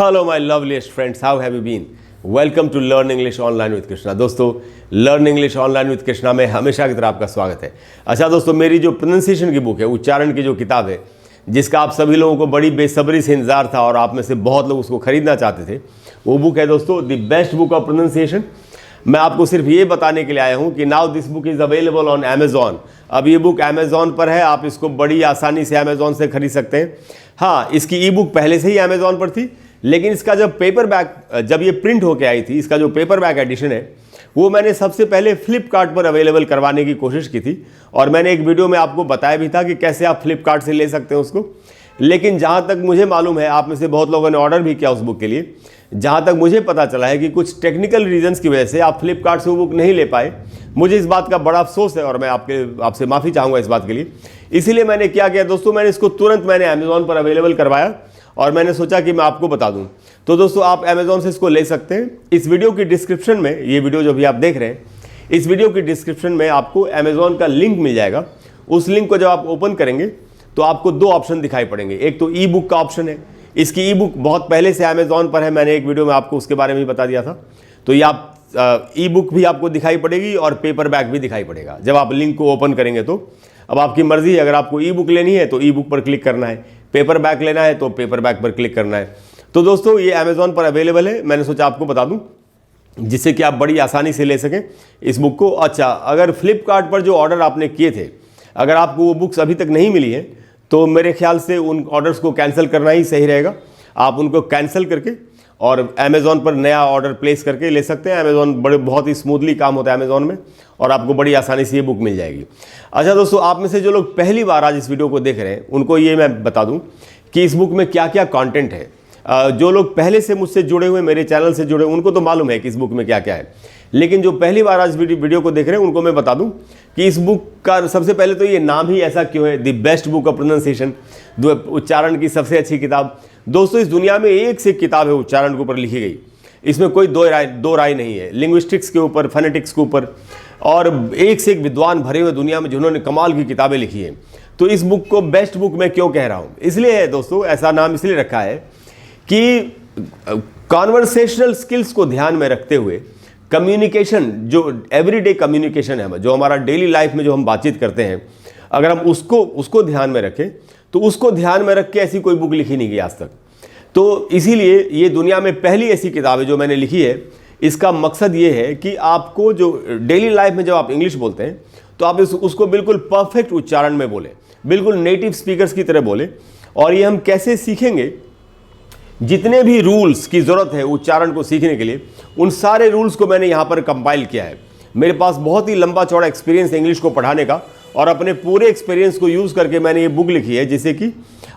Hello my loveliest friends, how have you been? Welcome to Learn English Online with Krishna। दोस्तों Learn English Online with Krishna में हमेशा की तरह आपका स्वागत है। अच्छा दोस्तों, मेरी जो प्रोनाउंसिएशन की बुक है, उच्चारण की जो किताब है, जिसका आप सभी लोगों को बड़ी बेसब्री से इंतजार था और आप में से बहुत लोग उसको खरीदना चाहते थे, वो बुक है दोस्तों the best book of pronunciation. मैं आपको सिर्फ ये बताने के लिए आया हूँ कि now this book is available on Amazon. अब ये बुक अमेजॉन पर है, आप इसको बड़ी आसानी से अमेजॉन से खरीद सकते हैं। हाँ, इसकी ई बुक पहले से ही अमेजॉन पर थी, लेकिन इसका जब पेपर बैक, जब ये प्रिंट होके आई थी, इसका जो पेपर बैक एडिशन है वो मैंने सबसे पहले फ्लिपकार्ट पर अवेलेबल करवाने की कोशिश की थी और मैंने एक वीडियो में आपको बताया भी था कि कैसे आप फ्लिपकार्ट से ले सकते हैं उसको। लेकिन जहाँ तक मुझे मालूम है, आप में से बहुत लोगों ने ऑर्डर भी किया उस बुक के लिए। जहाँ तक मुझे पता चला है कि कुछ टेक्निकल रीजंस की वजह से आप फ्लिपकार्ट से वो बुक नहीं ले पाए। मुझे इस बात का बड़ा अफसोस है और मैं आपसे माफ़ी चाहूँगा इस बात के लिए। इसीलिए मैंने क्या किया दोस्तों, मैंने इसको तुरंत अमेज़ॉन पर अवेलेबल करवाया और मैंने सोचा कि मैं आपको बता दूं। तो दोस्तों आप अमेज़ॉन से इसको ले सकते हैं। इस वीडियो की डिस्क्रिप्शन में, ये वीडियो जो भी आप देख रहे हैं, इस वीडियो की डिस्क्रिप्शन में आपको अमेज़ॉन का लिंक मिल जाएगा। उस लिंक को जब आप ओपन करेंगे तो आपको दो ऑप्शन दिखाई पड़ेंगे। एक तो ई बुक का ऑप्शन है। इसकी ई बुक बहुत पहले से अमेज़ॉन पर है, मैंने एक वीडियो में आपको उसके बारे में भी बता दिया था। तो ये आप ई बुक भी आपको दिखाई पड़ेगी और पेपर बैक भी दिखाई पड़ेगा जब आप लिंक को ओपन करेंगे। तो अब आपकी मर्जी है, अगर आपको ई बुक लेनी है तो ई बुक पर क्लिक करना है, पेपर बैक लेना है तो पेपर बैक पर क्लिक करना है। तो दोस्तों ये अमेज़ॉन पर अवेलेबल है, मैंने सोचा आपको बता दूं जिससे कि आप बड़ी आसानी से ले सकें इस बुक को। अच्छा, अगर फ्लिपकार्ट पर जो ऑर्डर आपने किए थे, अगर आपको वो बुक्स अभी तक नहीं मिली है तो मेरे ख्याल से उन ऑर्डर्स को कैंसिल करना ही सही रहेगा। आप उनको कैंसिल करके और अमेज़ॉन पर नया ऑर्डर प्लेस करके ले सकते हैं। अमेज़ॉन बहुत ही स्मूथली काम होता है अमेज़ॉन में और आपको बड़ी आसानी से ये बुक मिल जाएगी। अच्छा दोस्तों, आप में से जो लोग पहली बार आज इस वीडियो को देख रहे हैं उनको ये मैं बता दूं कि इस बुक में क्या क्या कंटेंट है। जो लोग पहले से मुझसे जुड़े हुए, मेरे चैनल से जुड़े, उनको तो मालूम है कि इस बुक में क्या क्या है, लेकिन जो पहली बार आज वीडियो को देख रहे हैं उनको मैं बता दूं कि इस बुक का सबसे पहले तो ये नाम ही ऐसा क्यों है, the best book of pronunciation, उच्चारण की सबसे अच्छी किताब। दोस्तों इस दुनिया में एक से एक किताब है उच्चारण के ऊपर लिखी गई, इसमें कोई दो राय नहीं है। लिंग्विस्टिक्स के ऊपर, फोनेटिक्स के ऊपर, और एक से एक विद्वान भरे हुए दुनिया में जिन्होंने कमाल की किताबें लिखी हैं। तो इस बुक को बेस्ट बुक मैं क्यों कह रहा हूँ, इसलिए है दोस्तों, ऐसा नाम इसलिए रखा है कि कॉन्वर्सेशनल स्किल्स को ध्यान में रखते हुए कम्युनिकेशन, जो एवरीडे कम्युनिकेशन है, जो हमारा डेली लाइफ में जो हम बातचीत करते हैं, अगर हम उसको ध्यान में रखें तो उसको ध्यान में रख के ऐसी कोई बुक लिखी नहीं गई आज तक। तो इसीलिए ये दुनिया में पहली ऐसी किताब है जो मैंने लिखी है। इसका मकसद ये है कि आपको जो डेली लाइफ में जब आप इंग्लिश बोलते हैं तो आप उसको बिल्कुल परफेक्ट उच्चारण में बोलें, बिल्कुल नेटिव स्पीकर्स की तरह बोलें। और ये हम कैसे सीखेंगे, जितने भी रूल्स की ज़रूरत है उच्चारण को सीखने के लिए, उन सारे रूल्स को मैंने यहाँ पर कंपाइल किया है। मेरे पास बहुत ही लंबा चौड़ा एक्सपीरियंस है इंग्लिश को पढ़ाने का, और अपने पूरे एक्सपीरियंस को यूज़ करके मैंने ये बुक लिखी है जिससे कि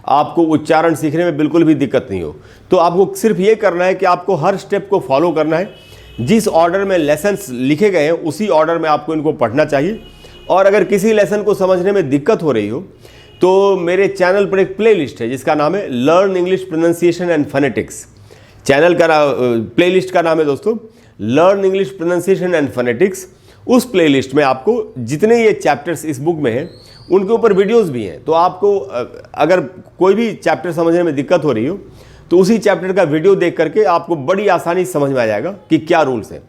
आपको उच्चारण सीखने में बिल्कुल भी दिक्कत नहीं हो। तो आपको सिर्फ ये करना है कि आपको हर स्टेप को फॉलो करना है। जिस ऑर्डर में लेसन्स लिखे गए हैं उसी ऑर्डर में आपको इनको पढ़ना चाहिए। और अगर किसी लेसन को समझने में दिक्कत हो रही हो तो मेरे चैनल पर एक प्लेलिस्ट है जिसका नाम है learn English pronunciation and phonetics. Channel का प्लेलिस्ट का नाम है दोस्तों learn English pronunciation and phonetics. उस प्लेलिस्ट में आपको जितने ये चैप्टर्स इस बुक में हैं उनके ऊपर वीडियोस भी हैं। तो आपको अगर कोई भी चैप्टर समझने में दिक्कत हो रही हो तो उसी चैप्टर का वीडियो देख करके आपको बड़ी आसानी से समझ में आ जाएगा कि क्या रूल्स हैं।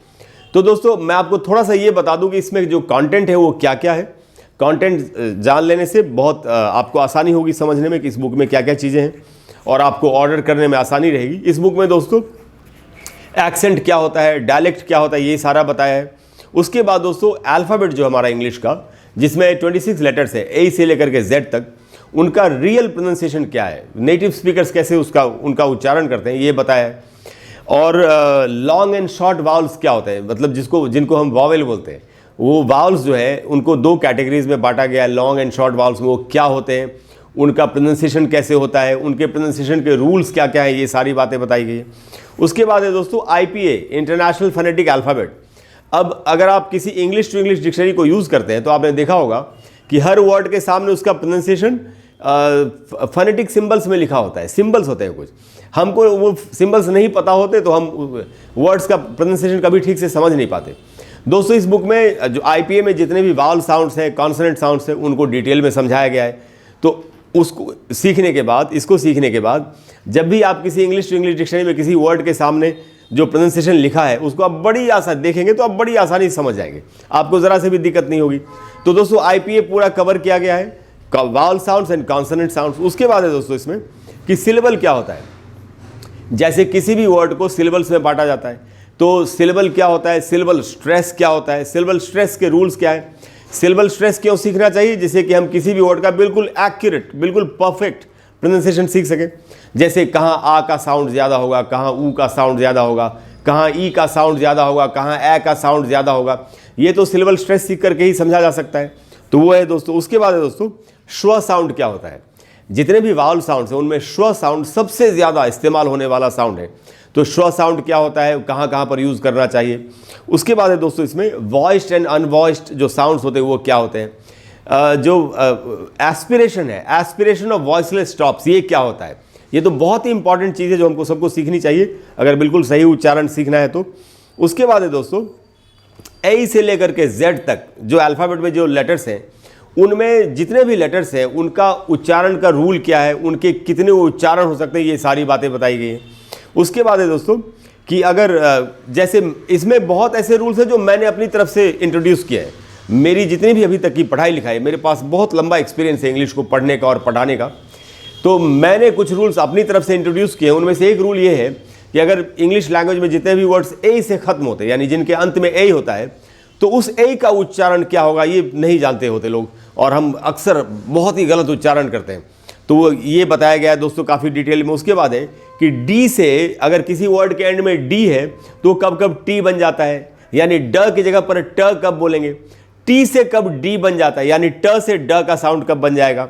तो दोस्तों मैं आपको थोड़ा सा ये बता दूं कि इसमें जो कंटेंट है वो क्या क्या है। कंटेंट जान लेने से बहुत आपको आसानी होगी समझने में कि इस बुक में क्या क्या चीज़ें हैं और आपको ऑर्डर करने में आसानी रहेगी। इस बुक में दोस्तों एक्सेंट क्या होता है, डायलेक्ट क्या होता है, ये सारा बताया है। उसके बाद दोस्तों अल्फ़ाबेट जो हमारा इंग्लिश का, जिसमें 26 लेटर्स है, ए से लेकर के जेड तक, उनका रियल प्रोनाउंसिएशन क्या है, नेटिव स्पीकर्स कैसे उनका उच्चारण करते हैं, ये बताया है। और लॉन्ग एंड शॉर्ट वावल्स क्या होते हैं, मतलब जिनको हम वावेल बोलते हैं, वो वावल्स जो है उनको दो कैटेगरीज में बांटा गया है। लॉन्ग एंड शॉर्ट वावल्स में वो क्या होते हैं, उनका प्रोनाउंसिएशन कैसे होता है, उनके प्रोनाउंसिएशन के रूल्स क्या क्या है, ये सारी बातें बताई गई है। उसके बाद है दोस्तों IPA, इंटरनेशनल फोनेटिक अल्फ़ाबेट। अब अगर आप किसी इंग्लिश टू इंग्लिश डिक्शनरी को यूज़ करते हैं तो आपने देखा होगा कि हर वर्ड के सामने उसका प्रोनाउंसिएशन फोनेटिक सिंबल्स में लिखा होता है। सिंबल्स होते हैं कुछ, हमको वो सिंबल्स नहीं पता होते तो हम वर्ड्स का प्रोनाउंसिएशन कभी ठीक से समझ नहीं पाते। दोस्तों इस बुक में जो IPA में जितने भी वावल साउंड्स हैं, कॉन्सोनेंट साउंड्स हैं, उनको डिटेल में समझाया गया है। तो उसको सीखने के बाद, इसको सीखने के बाद जब भी आप किसी इंग्लिश टू इंग्लिश डिक्शनरी में किसी वर्ड के सामने जो प्रोनाउंसिएशन लिखा है उसको आप बड़ी आसानी देखेंगे तो आप बड़ी आसानी से समझ जाएंगे, आपको ज़रा से भी दिक्कत नहीं होगी। तो दोस्तों IPA पूरा कवर किया गया है, vowel sounds and consonant sounds. उसके बाद है दोस्तों इसमें कि सिलेबल क्या होता है। जैसे किसी भी वर्ड को सिलेबल्स में बांटा जाता है, तो सिलेबल क्या होता है, सिलेबल स्ट्रेस क्या होता है, सिलेबल स्ट्रेस के रूल्स क्या है, सिलेबल स्ट्रेस क्यों सीखना चाहिए, जिससे कि हम किसी भी वर्ड का बिल्कुल एक्यूरेट, बिल्कुल परफेक्ट प्रोनाउंसिएशन सीख सकें। जैसे कहाँ आ का साउंड ज़्यादा होगा, कहाँ ऊ का साउंड ज़्यादा होगा, कहाँ ई का साउंड ज़्यादा होगा, कहाँ ए का साउंड ज़्यादा होगा, ये तो सिलेबल स्ट्रेस सीख करके ही समझा जा सकता है। तो वो है दोस्तों। उसके बाद है दोस्तों श्व साउंड क्या होता है। जितने भी वावल साउंड्स हैं उनमें श्व साउंड सबसे ज़्यादा इस्तेमाल होने वाला साउंड है। तो श्व साउंड क्या होता है, कहाँ कहाँ पर यूज़ करना चाहिए। उसके बाद है दोस्तों इसमें वॉइस्ड एंड अनवॉइस्ड जो साउंड्स होते हैं वो क्या होते हैं। जो एस्पिरेशन है, एस्पिरेशन ऑफ वॉइसलेस स्टॉप्स, ये क्या होता है। ये तो बहुत ही इंपॉर्टेंट चीज़ है जो हमको सबको सीखनी चाहिए अगर बिल्कुल सही उच्चारण सीखना है तो। उसके बाद है दोस्तों ए से लेकर के जेड तक जो अल्फ़ाबेट में जो लेटर्स हैं उनमें जितने भी लेटर्स हैं उनका उच्चारण का रूल क्या है, उनके कितने उच्चारण हो सकते हैं, ये सारी बातें बताई गई हैं। उसके बाद है दोस्तों कि अगर जैसे इसमें बहुत ऐसे रूल्स हैं जो मैंने अपनी तरफ से इंट्रोड्यूस किया है। मेरी जितनी भी अभी तक की पढ़ाई लिखाई, मेरे पास बहुत लंबा एक्सपीरियंस है इंग्लिश को पढ़ने का और पढ़ाने का, तो मैंने कुछ रूल्स अपनी तरफ से इंट्रोड्यूस किए। उनमें से एक रूल ये है कि अगर इंग्लिश लैंग्वेज में जितने भी वर्ड्स ए से ख़त्म होते हैं, यानी जिनके अंत में ए होता है, तो उस ए का उच्चारण क्या होगा ये नहीं जानते होते लोग, और हम अक्सर बहुत ही गलत उच्चारण करते हैं। तो वो ये बताया गया है दोस्तों काफ़ी डिटेल में। उसके बाद है कि डी से अगर किसी वर्ड के एंड में डी है तो कब कब टी बन जाता है, यानी ड की जगह पर ट कब बोलेंगे। टी से कब डी बन जाता है, यानी ट से ड का साउंड कब बन जाएगा।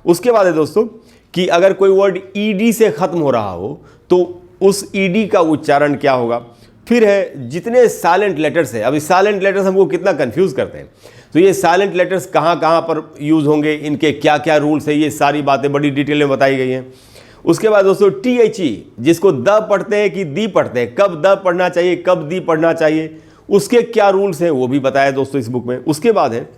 उसके बाद है दोस्तों कि अगर कोई वर्ड ईडी से ख़त्म हो रहा हो तो उस ईडी का उच्चारण क्या होगा। फिर है जितने साइलेंट लेटर्स हैं, अभी साइलेंट लेटर्स हमको कितना कंफ्यूज करते हैं, तो ये साइलेंट लेटर्स कहाँ कहाँ पर यूज़ होंगे, इनके क्या क्या रूल्स है, ये सारी बातें बड़ी डिटेल में बताई गई हैं। उसके बाद दोस्तों THE जिसको द पढ़ते हैं कि दी पढ़ते हैं, कब द पढ़ना चाहिए कब दी पढ़ना चाहिए, उसके क्या रूल्स हैं वो भी बताया दोस्तों इस बुक में। उसके बाद है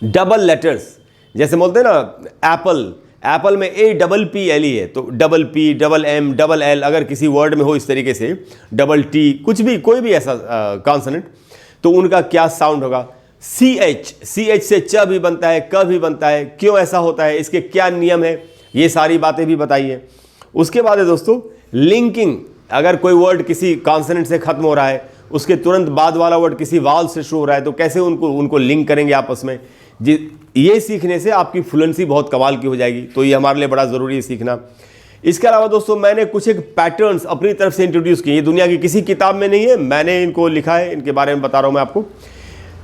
डबल लेटर्स, जैसे बोलते हैं ना एप्पल, एप्पल में APPLE है, तो double P double M double L अगर किसी वर्ड में हो इस तरीके से, डबल T कुछ भी कोई भी ऐसा कॉन्सोनेंट, तो उनका क्या साउंड होगा। CH से च भी बनता है, क भी बनता है, क्यों ऐसा होता है, इसके क्या नियम है, ये सारी बातें भी बताई है। उसके बाद है दोस्तों लिंकिंग, अगर कोई वर्ड किसी कॉन्सोनेंट से खत्म हो रहा है, उसके तुरंत बाद वाला वर्ड किसी वावल से शुरू हो रहा है, तो कैसे उनको लिंक करेंगे आपस में। ये सीखने से आपकी फ्लुएंसी बहुत कमाल की हो जाएगी, तो ये हमारे लिए बड़ा ज़रूरी है सीखना। इसके अलावा दोस्तों मैंने कुछ एक पैटर्न्स अपनी तरफ से इंट्रोड्यूस किए, ये दुनिया की किसी किताब में नहीं है, मैंने इनको लिखा है, इनके बारे में बता रहा हूँ मैं आपको।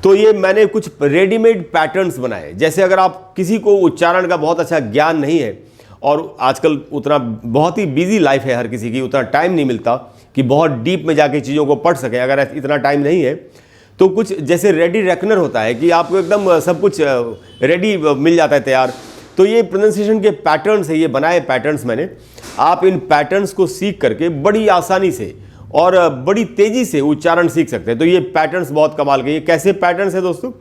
तो ये मैंने कुछ रेडीमेड पैटर्न्स बनाए। जैसे अगर आप किसी को उच्चारण का बहुत अच्छा ज्ञान नहीं है, और आजकल उतना बहुत ही बिजी लाइफ है हर किसी की, उतना टाइम नहीं मिलता कि बहुत डीप में जाके चीज़ों को पढ़ सकें, अगर इतना टाइम नहीं है तो कुछ जैसे रेडी रेकनर होता है कि आपको एकदम सब कुछ रेडी मिल जाता है तैयार, तो ये प्रोनाउंसिएशन के पैटर्न्स है, ये बनाए पैटर्न्स मैंने। आप इन पैटर्न्स को सीख करके बड़ी आसानी से और बड़ी तेज़ी से उच्चारण सीख सकते हैं। तो ये पैटर्न्स बहुत कमाल के। ये कैसे पैटर्न्स है दोस्तों,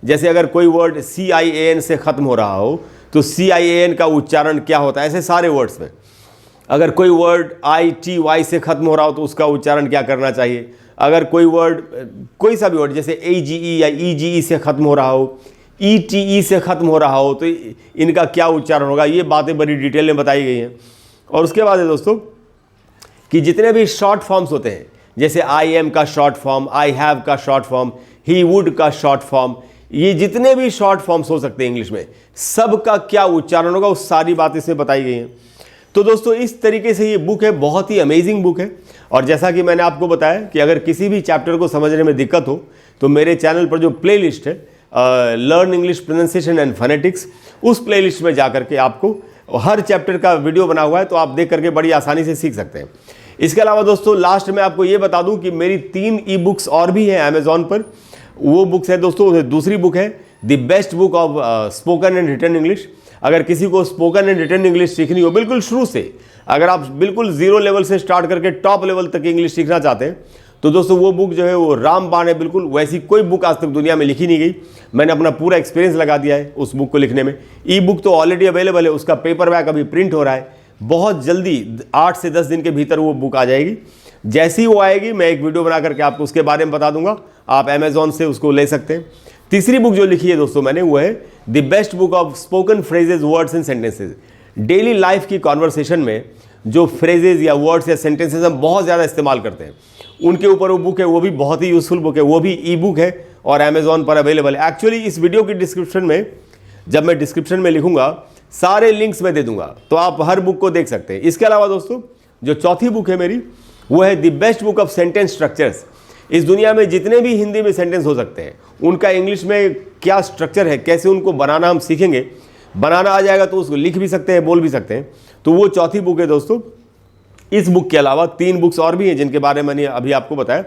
जैसे अगर कोई वर्ड CIAN से ख़त्म हो रहा हो तो CIAN का उच्चारण क्या होता है, ऐसे सारे वर्ड्स में। अगर कोई वर्ड ITY से ख़त्म हो रहा हो तो उसका उच्चारण क्या करना चाहिए। अगर कोई वर्ड, कोई सा भी वर्ड जैसे AGE या EGE से ख़त्म हो रहा हो, ETE से ख़त्म हो रहा हो, तो इनका क्या उच्चारण होगा, ये बातें बड़ी डिटेल में बताई गई हैं। और उसके बाद है दोस्तों कि जितने भी शॉर्ट फॉर्म्स होते हैं, जैसे I am का शॉर्ट फॉर्म, I have का शॉर्ट फॉर्म, he would का शॉर्ट फॉर्म, ये जितने भी शॉर्ट फॉर्म्स हो सकते हैं इंग्लिश में, सब का क्या उच्चारण होगा, उस सारी बातें इसमें बताई गई हैं। तो दोस्तों इस तरीके से ये बुक है, बहुत ही अमेजिंग बुक है। और जैसा कि मैंने आपको बताया कि अगर किसी भी चैप्टर को समझने में दिक्कत हो तो मेरे चैनल पर जो प्लेलिस्ट है learn English pronunciation and phonetics, उस प्लेलिस्ट में जा करके आपको हर चैप्टर का वीडियो बना हुआ है, तो आप देख करके बड़ी आसानी से सीख सकते हैं। इसके अलावा दोस्तों लास्ट में आपको ये बता दूं कि मेरी 3 ई बुक्स और भी हैं अमेजॉन पर। वो बुक्स है दोस्तों, दूसरी बुक है the best book of spoken and written English. अगर किसी को स्पोकन एंड रिटन इंग्लिश सीखनी हो बिल्कुल शुरू से, अगर आप बिल्कुल 0 लेवल से स्टार्ट करके टॉप लेवल तक इंग्लिश सीखना चाहते हैं, तो दोस्तों वो बुक जो है वो रामबाण है बिल्कुल, वैसी कोई बुक आज तक दुनिया में लिखी नहीं गई। मैंने अपना पूरा एक्सपीरियंस लगा दिया है उस बुक को लिखने में। ई बुक तो ऑलरेडी अवेलेबल है, उसका पेपर बैक अभी प्रिंट हो रहा है, बहुत जल्दी 8 से 10 दिन के भीतर वो बुक आ जाएगी। जैसी वो आएगी मैं एक वीडियो बना करके आपको उसके बारे में बता दूंगा, आप अमेजोन से उसको ले सकते हैं। तीसरी बुक जो लिखी है दोस्तों मैंने, वो है the best book of spoken phrases, words and sentences. Daily life की कॉन्वर्सेशन में जो फ्रेजेज या वर्ड्स या सेंटेंसेज हम बहुत ज़्यादा इस्तेमाल करते हैं, उनके ऊपर वो बुक है, वो भी बहुत ही यूजफुल बुक है, वो भी ई बुक है और अमेजोन पर अवेलेबल है। एक्चुअली इस वीडियो की डिस्क्रिप्शन में, जब मैं डिस्क्रिप्शन में लिखूंगा सारे लिंक्स मैं दे दूंगा, तो आप हर बुक को देख सकते हैं। इसके अलावा दोस्तों जो चौथी बुक है मेरी, वो है the best book of sentence structures. इस दुनिया में जितने भी हिंदी में सेंटेंस हो सकते हैं, उनका इंग्लिश में क्या स्ट्रक्चर है, कैसे उनको बनाना हम सीखेंगे, बनाना आ जाएगा तो उसको लिख भी सकते हैं, बोल भी सकते हैं। तो वो चौथी बुक है दोस्तों। इस बुक के अलावा 3 बुक्स और भी हैं जिनके बारे में मैंने अभी आपको बताया।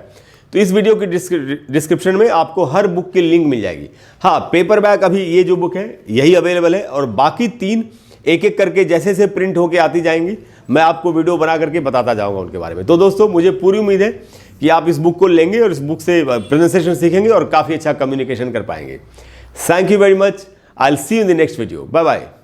तो इस वीडियो की डिस्क्रिप्शन में आपको हर बुक की लिंक मिल जाएगी। हाँ, पेपर बैक अभी ये जो बुक है यही अवेलेबल है, और बाकी 3 एक एक करके जैसे से प्रिंट होके आती जाएंगी, मैं आपको वीडियो बना करके बताता जाऊंगा उनके बारे में। तो दोस्तों मुझे पूरी उम्मीद है कि आप इस बुक को लेंगे और इस बुक से प्रोनाउंसिएशन सीखेंगे और काफ़ी अच्छा कम्युनिकेशन कर पाएंगे। Thank you very much. I will see you in the next video. Bye bye.